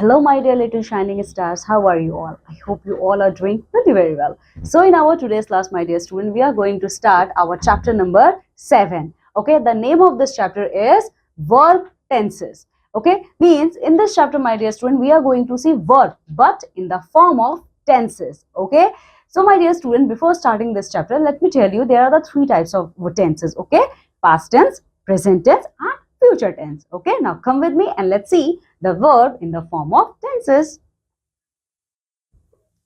Hello, my dear little shining stars. How are you all? I hope you all are doing really very well. So, in our today's class, my dear student, we are going to start our chapter number 7. Okay, the name of this chapter is verb tenses. Okay, means in this chapter, my dear student, we are going to see verb, but in the form of tenses. Okay, so my dear student, before starting this chapter, let me tell you there are the three types of tenses. Okay, past tense, present tense, and future tense. Okay, now come with me and let's see the verb in the form of tenses.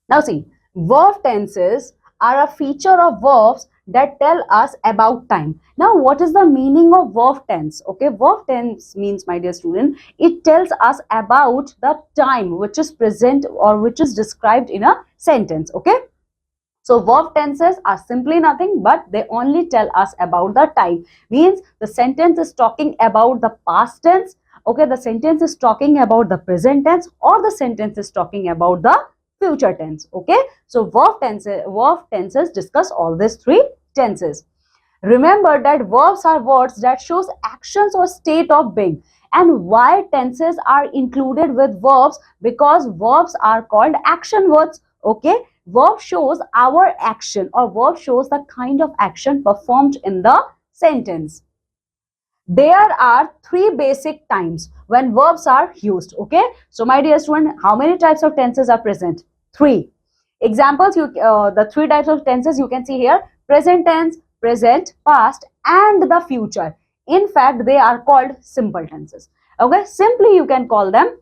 Now see, verb tenses are a feature of verbs that tell us about time. Now what is the meaning of verb tense? Okay, verb tense means, my dear student, it tells us about the time which is present or which is described in a sentence. Okay, so verb tenses are simply nothing but they only tell us about the time. Means the sentence is talking about the past tense. Okay, the sentence is talking about the present tense, or the sentence is talking about the future tense. Okay, so verb tenses discuss all these three tenses. Remember that verbs are words that shows actions or state of being. And why tenses are included with verbs? Because verbs are called action words. Okay, verb shows our action, or verb shows the kind of action performed in the sentence. There are three basic times when verbs are used. Okay, so my dear student, how many types of tenses are present? Three examples. The three types of tenses you can see here: present tense, present, past, and the future. In fact, they are called simple tenses. Okay, simply you can call them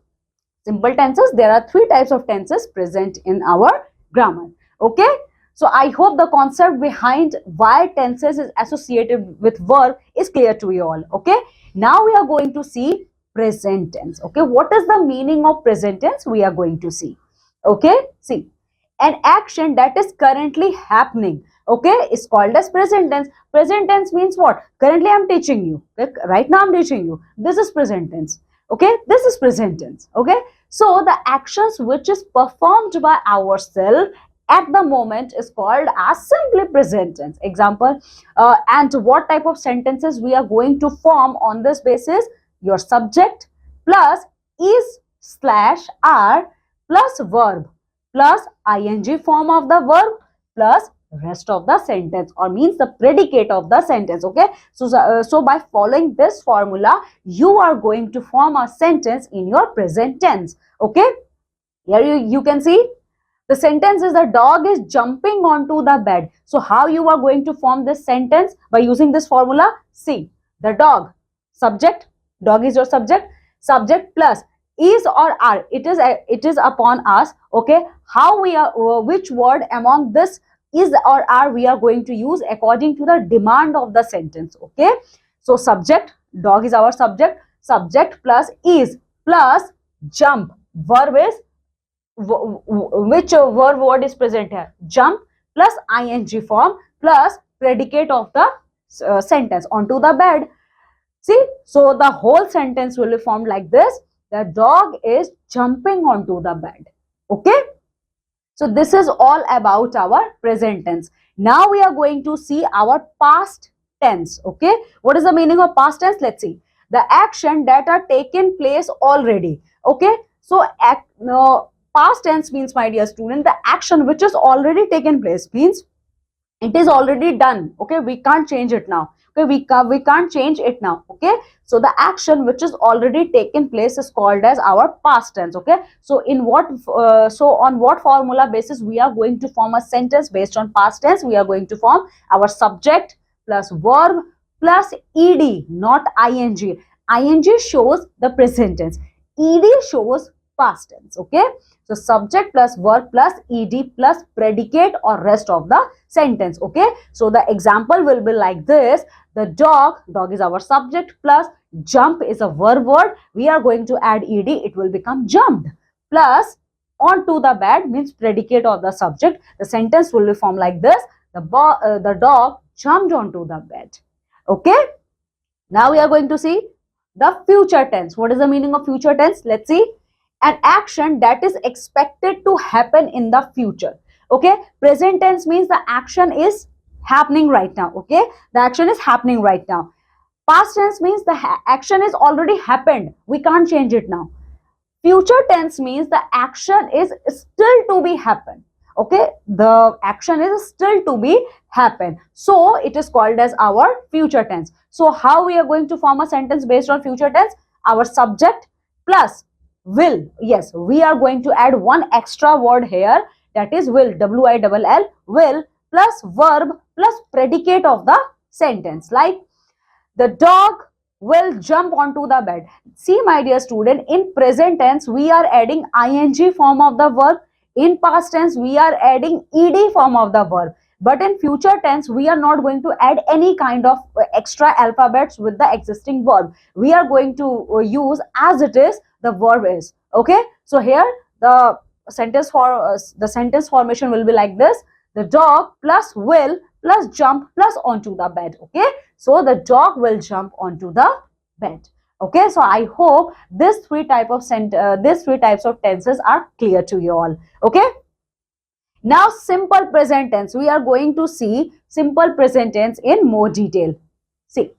simple tenses. There are three types of tenses present in our grammar. Okay, so I hope the concept behind why tenses is associated with verb is clear to you all. Okay, now we are going to see present tense. Okay, what is the meaning of present tense? We are going to see. Okay, see, an action that is currently happening, okay, is called as present tense. Present tense means what? Currently I'm teaching you. Okay? Right now I'm teaching you. This is present tense. Okay, this is present tense. Okay, so the actions which is performed by ourselves at the moment is called as simply present tense. Example, and what type of sentences we are going to form on this basis? Your subject plus is slash are plus verb plus ing form of the verb plus rest of the sentence, or means the predicate of the sentence. Okay, so by following this formula you are going to form a sentence in your present tense. Okay, here you can see the sentence is the dog is jumping onto the bed. So how you are going to form this sentence? By using this formula. See, the dog, subject, dog is your subject, subject plus is or are, it is upon us. Okay, how we are, which word among this is or are we are going to use according to the demand of the sentence. Okay, so subject, dog is our subject, subject plus is plus jump, verb is which verb word is present here? Jump plus ing form plus predicate of the sentence, onto the bed. See, so the whole sentence will be formed like this: the dog is jumping onto the bed. Okay, so this is all about our present tense. Now we are going to see our past tense. Okay, what is the meaning of past tense? Let's see. The action that are taken place already. Okay, so past tense means, my dear student, the action which is already taken place, means it is already done. Okay, we can't change it now. Okay, we can't change it now. Okay, so the action which is already taken place is called as our past tense. Okay, so on what formula basis we are going to form a sentence based on past tense? We are going to form our subject plus verb plus ed, not ing. Ing shows the present tense, ed shows past tense. Okay, so subject plus verb plus ed plus predicate or rest of the sentence. Okay, so the example will be like this: the dog is our subject plus jump is a verb word. We are going to add ed, it will become jumped, plus onto the bed means predicate of the subject. The sentence will be formed like this: the dog jumped onto the bed. Okay, now we are going to see the future tense. What is the meaning of future tense? Let's see. An action that is expected to happen in the future. Okay, present tense means the action is happening right now. Okay, the action is happening right now. Past tense means the action is already happened, we can't change it now. Future tense means the action is still to be happen. Okay, the action is still to be happen, so it is called as our future tense. So how we are going to form a sentence based on future tense? Our subject plus will. Yes, we are going to add one extra word here, that is will, will, will, plus verb plus predicate of the sentence, like the dog will jump onto the bed. See, my dear student, in present tense, we are adding ing form of the verb. In past tense, we are adding ed form of the verb. But in future tense, we are not going to add any kind of extra alphabets with the existing verb. We are going to use as it is, the verb is. Okay. So here the sentence formation will be like this: the dog plus will plus jump plus onto the bed. Okay. So the dog will jump onto the bed. Okay, so I hope these three types of tenses are clear to you all. Okay. Now simple present tense. We are going to see simple present tense in more detail. See.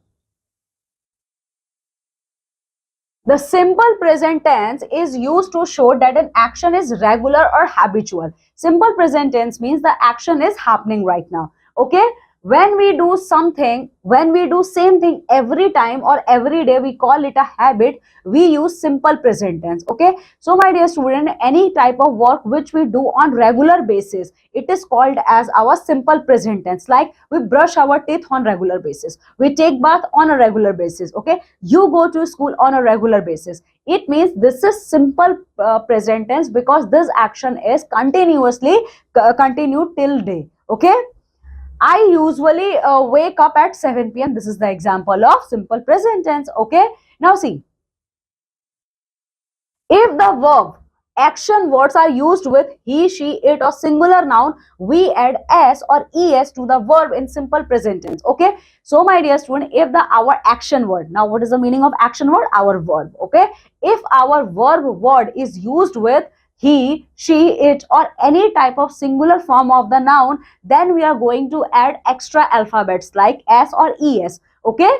The simple present tense is used to show that an action is regular or habitual. Simple present tense means the action is happening right now. Okay. When we do something, when we do same thing every time or every day, we call it a habit. We use simple present tense. Okay. So my dear student, any type of work which we do on regular basis, it is called as our simple present tense. Like we brush our teeth on regular basis, we take bath on a regular basis. Okay. You go to school on a regular basis. It means this is simple present tense because this action is continuously continued till day. Okay. I usually wake up at 7 p.m. This is the example of simple present tense. Okay. Now see, if the verb action words are used with he, she, it or singular noun, we add s or es to the verb in simple present tense. Okay. So my dear student, if the our action word, now what is the meaning of action word? Our verb. Okay. If our verb word is used with he, she, it or any type of singular form of the noun, then we are going to add extra alphabets like s or es. Okay.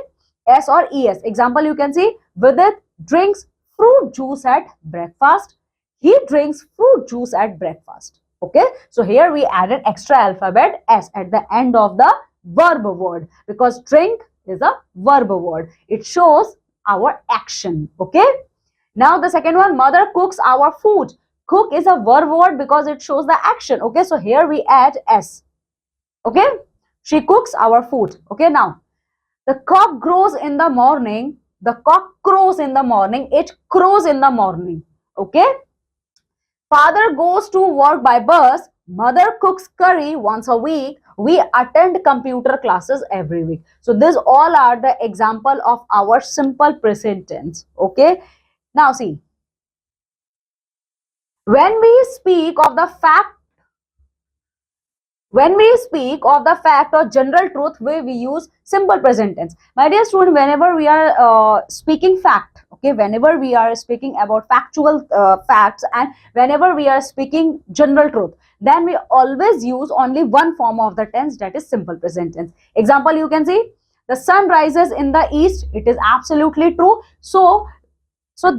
S or es. Example you can see: Vidit drinks fruit juice at breakfast. He drinks fruit juice at breakfast. Okay. So here we added extra alphabet s at the end of the verb word because drink is a verb word. It shows our action. Okay. Now the second one, mother cooks our food. Cook is a verb word because it shows the action. Okay. So here we add s. Okay. She cooks our food. Okay. Now the cock crows in the morning. The cock crows in the morning. It crows in the morning. Okay. Father goes to work by bus. Mother cooks curry once a week. We attend computer classes every week. So these all are the example of our simple present tense. Okay. Now see, when we speak of the fact or general truth, we use simple present tense. My dear student, whenever we are speaking fact, okay, whenever we are speaking about factual facts and whenever we are speaking general truth, then we always use only one form of the tense, that is simple present tense. Example you can see: the sun rises in the east. It is absolutely true. So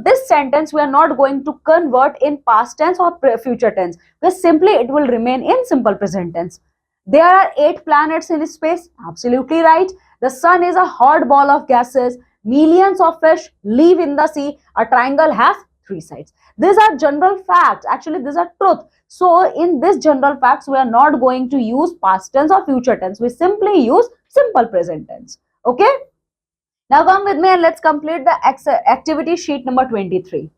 this sentence we are not going to convert in past tense or future tense, because simply it will remain in simple present tense. There are 8 planets in space. Absolutely right. The sun is a hot ball of gases. Millions of fish live in the sea. A triangle has 3 sides. These are general facts. Actually, these are truth. So in this general facts, we are not going to use past tense or future tense. We simply use simple present tense. Okay. Now come with me and let's complete the activity sheet number 23.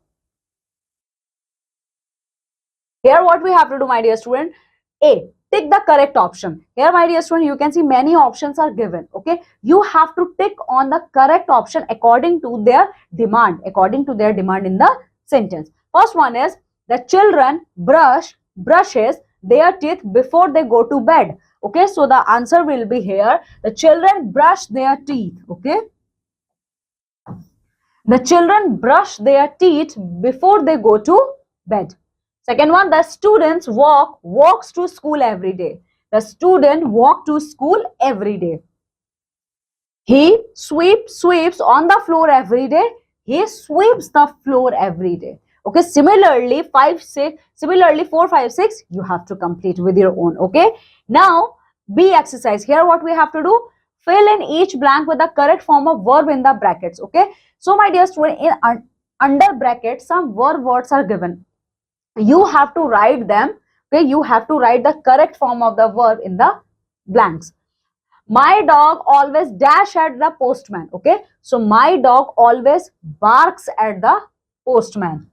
Here what we have to do, my dear student: A, tick the correct option. Here, my dear student, you can see many options are given. Okay, you have to tick on the correct option according to their demand, in the sentence. First one is: the children brushes their teeth before they go to bed. Okay, so the answer will be here: the children brush their teeth. Okay. The children brush their teeth before they go to bed. Second one, the students walks to school every day. The student walk to school every day. He sweeps on the floor every day. He sweeps the floor every day. Okay, similarly 4, 5, 6 you have to complete with your own. Okay, now B exercise. Here what we have to do, fill in each blank with the correct form of verb in the brackets. Okay, so my dear student, in under brackets some verb words are given. You have to write them. Okay, you have to write the correct form of the verb in the blanks. My dog always dash at the postman. Okay, so my dog always barks at the postman.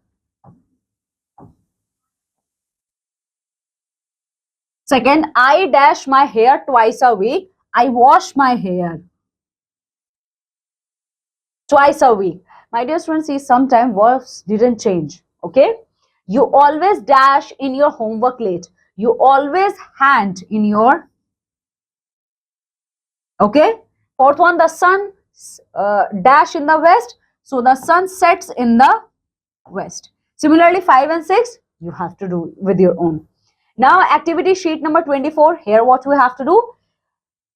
Second, I dash my hair twice a week. I wash my hair twice a week. My dear students, see, sometimes verbs didn't change. Okay, you always dash in your homework late. You always hand in your. Okay, fourth one, the sun dash in the west, so the sun sets in the west. Similarly 5 and 6 you have to do with your own. Now activity sheet number 24. Here what we have to do,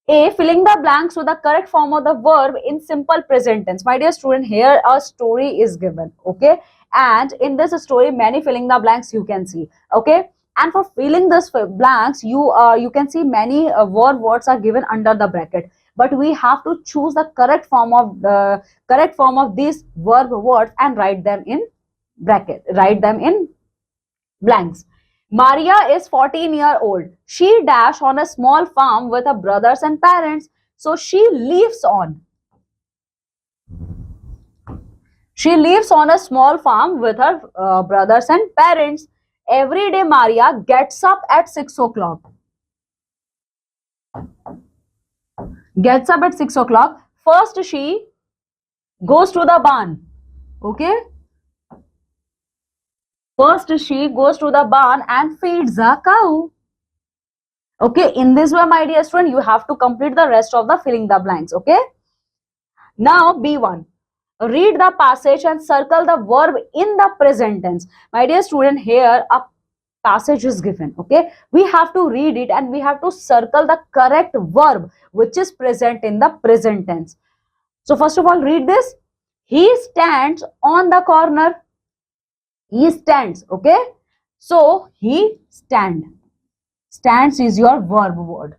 A, filling the blanks with the correct form of the verb in simple present tense. My dear student, here a story is given. Okay, and in this story many filling the blanks you can see. Okay, and for filling this blanks you can see many verb words are given under the bracket, but we have to choose the correct form of these verb words and write them in bracket, write them in blanks. Maria is 14-year-old. She dash on a small farm with her brothers and parents. So she lives on. She lives on a small farm with her brothers and parents. Every day Maria gets up at 6 o'clock. Gets up at 6 o'clock. First she goes to the barn. Okay. First she goes to the barn and feeds a cow. Okay, in this way, my dear student, you have to complete the rest of the filling the blanks. Okay. Now B1. Read the passage and circle the verb in the present tense. My dear student, here a passage is given. Okay, we have to read it and we have to circle the correct verb which is present in the present tense. So first of all, read this. He stands on the corner. He stands. Okay, so he stands is your verb word.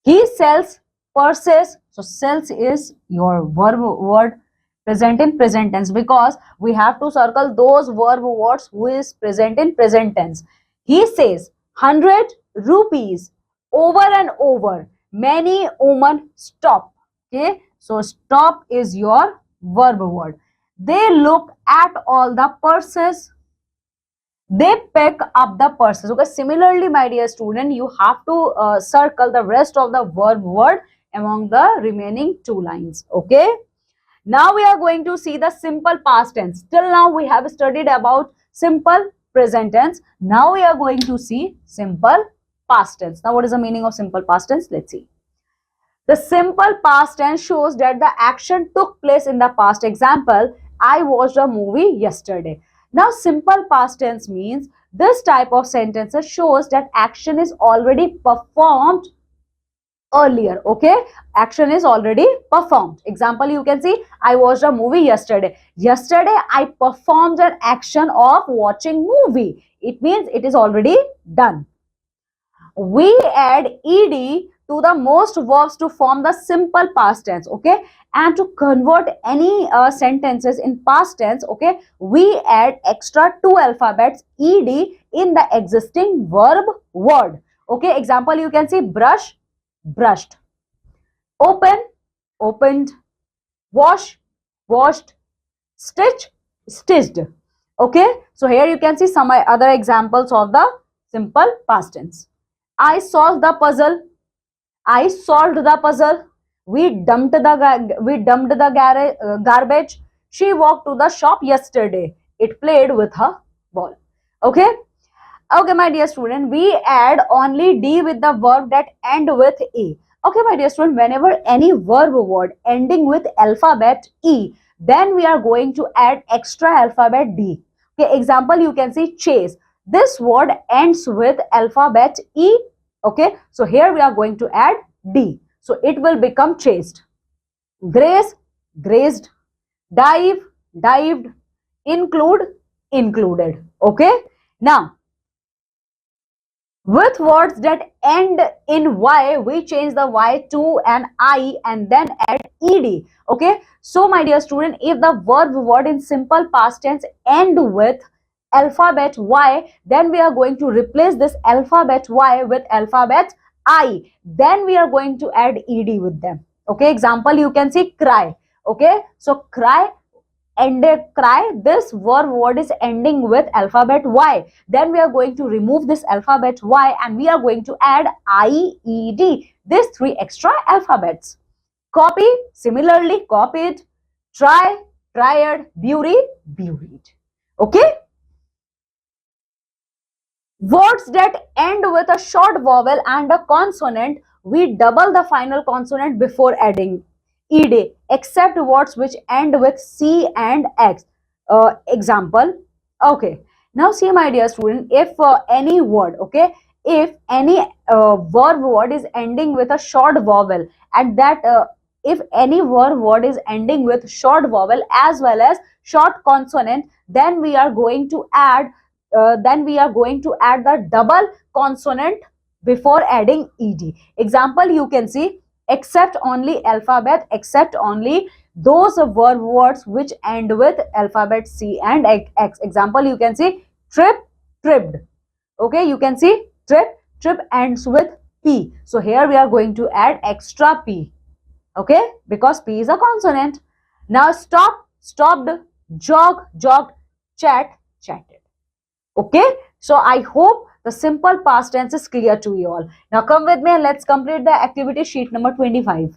He sells purses. So sells is your verb word present in present tense, because we have to circle those verb words who is present in present tense. He says 100 rupees over and over. Many women stop. Okay, so stop is your verb word. They look at all the purses. They pick up the purses. Okay, similarly my dear student, you have to circle the rest of the verb word among the remaining two lines. Okay, now we are going to see the simple past tense. Till now we have studied about simple present tense. Now we are going to see simple past tense. Now what is the meaning of simple past tense? Let's see. The simple past tense shows that the action took place in the past. Example, I watched a movie yesterday. Now simple past tense means this type of sentences shows that action is already performed earlier. Okay, action is already performed. Example, you can see, I watched a movie yesterday. Yesterday I performed an action of watching movie. It means it is already done. We add ed to the most verbs to form the simple past tense. Okay, and to convert any sentences in past tense, okay, we add extra 2 alphabets ed in the existing verb word. Okay, example, you can see brush, brushed. Open, opened. Wash, washed. Stitch, stitched. Okay, so here you can see some other examples of the simple past tense. I solved the puzzle. I solved the puzzle. We dumped the garbage. She walked to the shop yesterday. It played with her ball. Okay. Okay, my dear student, we add only D with the verb that end with E. Okay, my dear student, whenever any verb word ending with alphabet E, then we are going to add extra alphabet D. Okay, example, you can see chase. This word ends with alphabet E. Okay, so here we are going to add D. So it will become chased. Grace, grazed. Dive, dived. Include, included. Okay, now with words that end in y, we change the y to an I and then add ed. Okay, so my dear student, if the word in simple past tense end with alphabet y, then we are going to replace this alphabet y with alphabet I, then we are going to add ed with them. Okay, example, you can see cry. Okay, so cry, ended cry, this word is ending with alphabet y, then we are going to remove this alphabet y and we are going to add ied, these three extra alphabets. Copy, similarly copied, try, tried, buried, buried. Okay, words that end with a short vowel and a consonant, we double the final consonant before adding ed, except words which end with c and x. Example, okay. Now see, my dear student, if any word, okay, if any word is ending with a short vowel, and that if any word is ending with short vowel as well as short consonant, then we are going to add the double consonant before adding ed. Example, you can see, except only alphabet, except only those words which end with alphabet c and x. Example, you can see trip, tripped. Okay, you can see trip, trip ends with p, so here we are going to add extra p. Okay, because p is a consonant. Now stop, stopped, jog, jogged, chat, chatted. Okay, so I hope the simple past tense is clear to you all. Now come with me and let's complete the activity sheet number 25.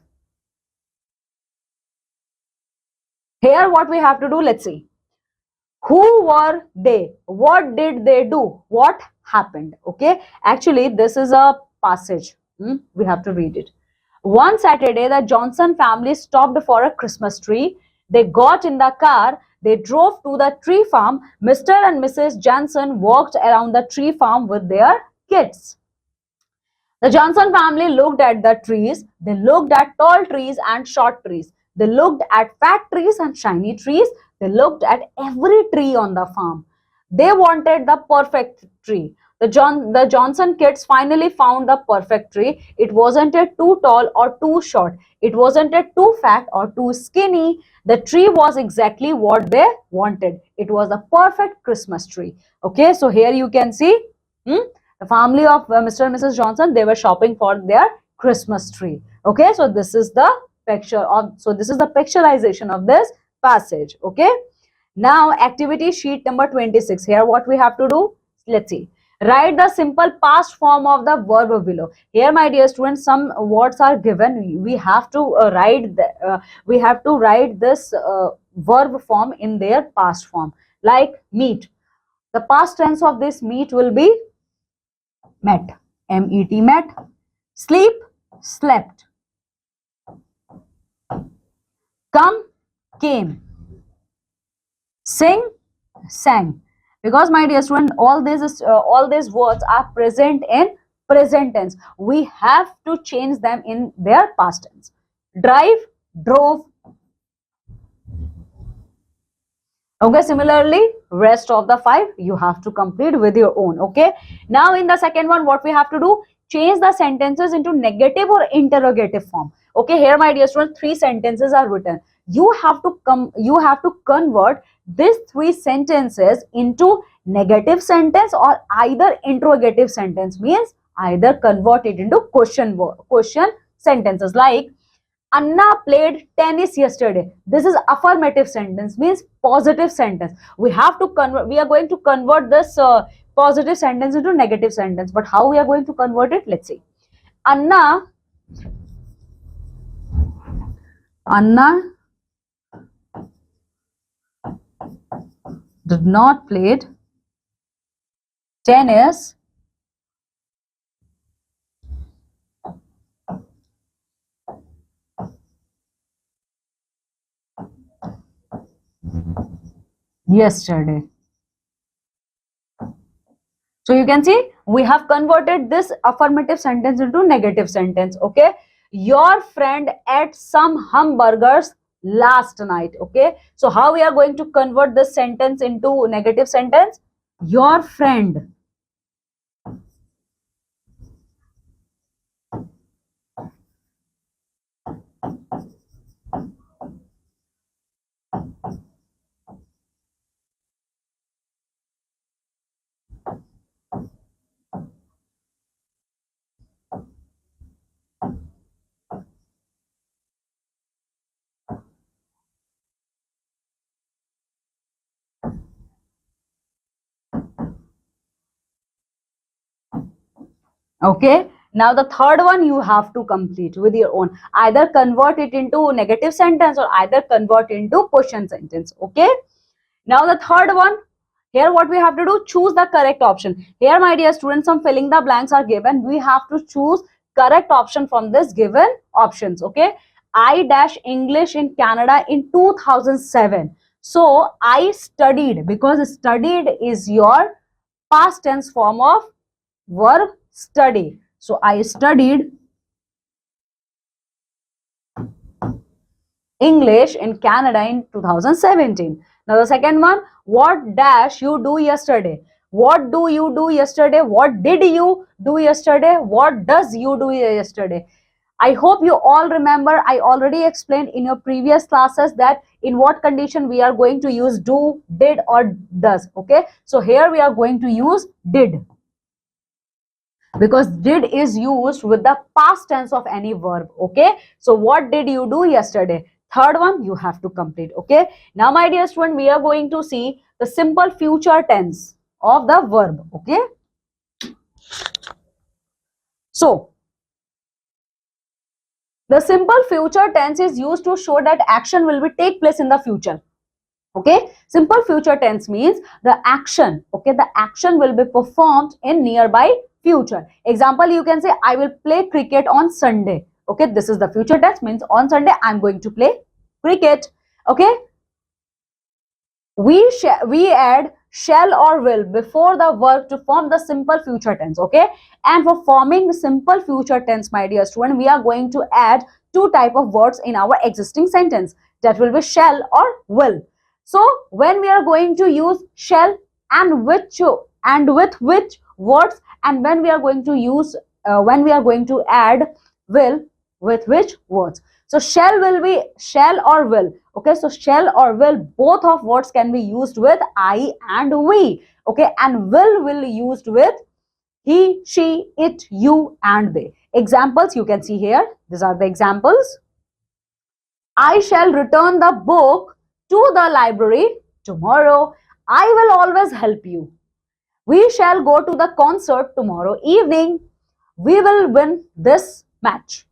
Here what we have to do, let's see. Who were they? What did they do? What happened? Okay, actually this is a passage. We have to read it. One Saturday, the Johnson family stopped for a Christmas tree. They got in the car. They drove to the tree farm. Mr. and Mrs. Johnson walked around the tree farm with their kids. The Johnson family looked at the trees. They looked at tall trees and short trees. They looked at fat trees and shiny trees. They looked at every tree on the farm. They wanted the perfect tree. The Johnson kids finally found the perfect tree. It wasn't a too tall or too short. It wasn't a too fat or too skinny. The tree was exactly what they wanted. It was a perfect Christmas tree. Okay, so here you can see the family of Mr. and Mrs. Johnson, they were shopping for their Christmas tree. Okay, so this is the picturization of this passage. Okay, now activity sheet number 26. Here what we have to do, let's see. Write the simple past form of the verb below. Here, my dear students, some words are given. We have to write this verb form in their past form. Like meet. The past tense of this meet will be met. M-E-T, met. Sleep, slept. Come, came. Sing, sang. Because, my dear student, all these words are present in present tense. We have to change them in their past tense. Drive, drove. Okay, similarly, rest of the 5 you have to complete with your own. Okay, now in the second one, what we have to do, change the sentences into negative or interrogative form. Okay, here, my dear student, 3 sentences are written. You have to convert these 3 sentences into negative sentence or either interrogative sentence, means either convert it into question sentences. Like Anna played tennis yesterday. This is affirmative sentence, means positive sentence. We are going to convert this positive sentence into negative sentence. But how we are going to convert it? Let's see. Anna did not played tennis yesterday. So you can see we have converted this affirmative sentence into negative sentence. Okay, your friend ate some hamburgers last night. Okay, so how we are going to convert this sentence into negative sentence? Your friend. Okay, now the third one you have to complete with your own. Either convert it into negative sentence or either convert into question sentence. Okay, now the third one, here what we have to do, choose the correct option. Here my dear students, some filling the blanks are given. We have to choose correct option from this given options. Okay, I dash English in Canada in 2007. So I studied, because studied is your past tense form of verb study. So I studied English in Canada in 2017. Now the second one, what dash you do yesterday? What do you do yesterday? What did you do yesterday? What does you do yesterday? I hope you all remember, I already explained in your previous classes that in what condition we are going to use do, did or does. Okay, so here we are going to use did, because did is used with the past tense of any verb. Okay, so what did you do yesterday? Third one you have to complete. Okay, now my dear student, we are going to see the simple future tense of the verb. Okay, so the simple future tense is used to show that action will be take place in the future. Okay, simple future tense means the action, okay, the action will be performed in nearby future. Example, you can say I will play cricket on Sunday. Okay, this is the future tense, means on Sunday I'm going to play cricket. Okay, we add shall or will before the verb to form the simple future tense. Okay, and for forming the simple future tense, my dear student, we are going to add two type of words in our existing sentence, that will be shall or will. So when we are going to use shall, and with which words, and when we are going to use when we are going to add will, with which words. So shall will be shall or will. Okay, so shall or will, both of words can be used with I and we. Okay, and will used with he, she, it, you and they. Examples you can see here. These are the examples. I shall return the book to the library tomorrow. I will always help you. We shall go to the concert tomorrow evening. We will win this match.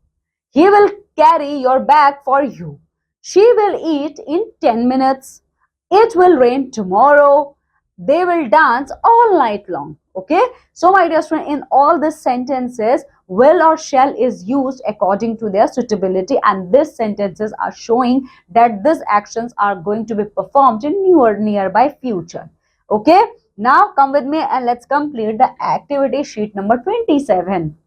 He will carry your bag for you. She will eat in 10 minutes. It will rain tomorrow. They will dance all night long. Okay, so my dear student, in all these sentences, will or shall is used according to their suitability, and these sentences are showing that these actions are going to be performed in nearby future. Okay, now come with me and let's complete the activity sheet number 27.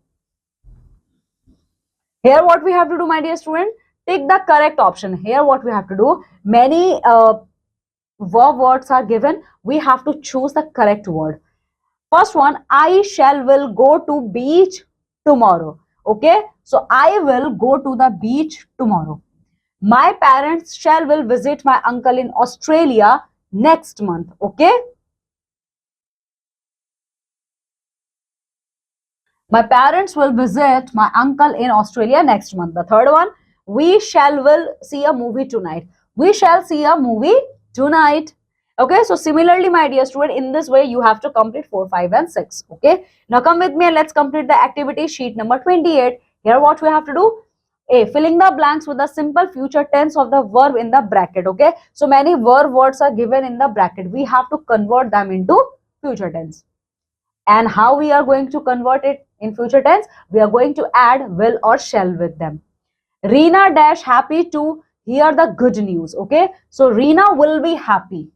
Here what we have to do, my dear student, take the correct option. Here what we have to do, many verb words are given. We have to choose the correct word. First one, I shall will go to beach tomorrow. Okay, so I will go to the beach tomorrow. My parents shall will visit my uncle in Australia next month. Okay, my parents will visit my uncle in Australia next month. The third one, we shall will see a movie tonight. We shall see a movie tonight. Okay, so similarly, my dear student, in this way, you have to complete 4, 5 and 6. Okay, now come with me and let's complete the activity sheet number 28. Here what we have to do, A, filling the blanks with the simple future tense of the verb in the bracket. Okay, so many verb words are given in the bracket. We have to convert them into future tense. And how we are going to convert it in future tense? We are going to add will or shall with them. Reena dash happy to hear the good news. Okay, so Reena will be happy.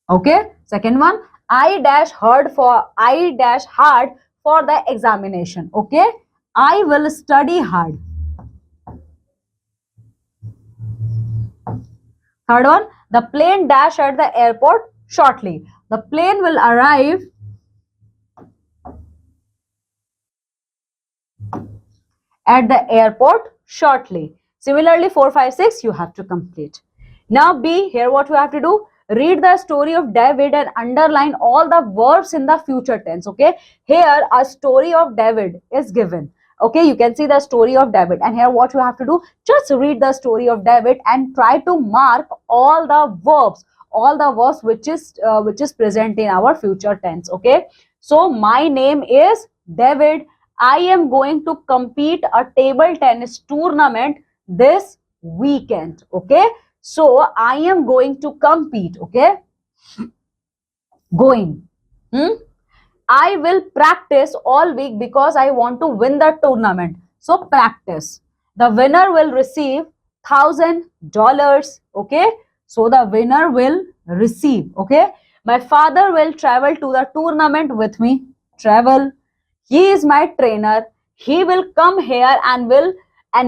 Okay, second one, I dash hard for the examination. Okay, I will study hard. Third one, the plane dash at the airport shortly. The plane will arrive at the airport shortly. Similarly, 4, 5, 6 you have to complete. Now B, here what you have to do, read the story of David and underline all the verbs in the future tense. Okay, here a story of David is given. Okay, you can see the story of David, and here what you have to do, just read the story of David and try to mark all the verbs which is present in our future tense. Okay, so my name is David. I am going to compete a table tennis tournament this weekend. Okay, so I am going to compete. Okay, going. I will practice all week because I want to win the tournament. So practice. The winner will receive $1,000. Okay, so the winner will receive. Okay, my father will travel to the tournament with me. Travel. He is my trainer. He will come here and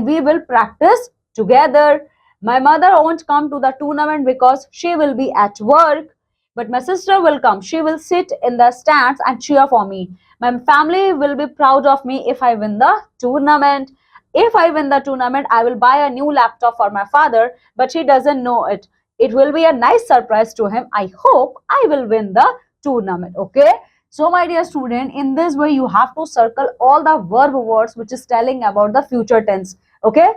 we will practice together. My mother won't come to the tournament because she will be at work. But my sister will come. She will sit in the stands and cheer for me. My family will be proud of me if I win the tournament. If I win the tournament, I will buy a new laptop for my father, but he doesn't know it. It will be a nice surprise to him. I hope I will win the tournament. Okay. So my dear student, in this way you have to circle all the verb words which is telling about the future tense. Okay.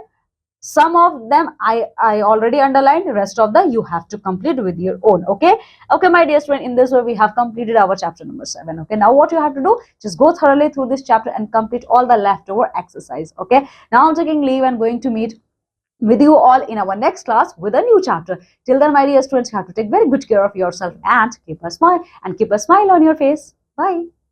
Some of them I already underlined, rest of the you have to complete with your own. Okay. Okay, my dear student, in this way we have completed our chapter number 7. Okay, now what you have to do, just go thoroughly through this chapter and complete all the leftover exercise. Okay, now I'm taking leave and going to meet with you all in our next class with a new chapter. Till then, my dear students, you have to take very good care of yourself and keep a smile on your face. Bye.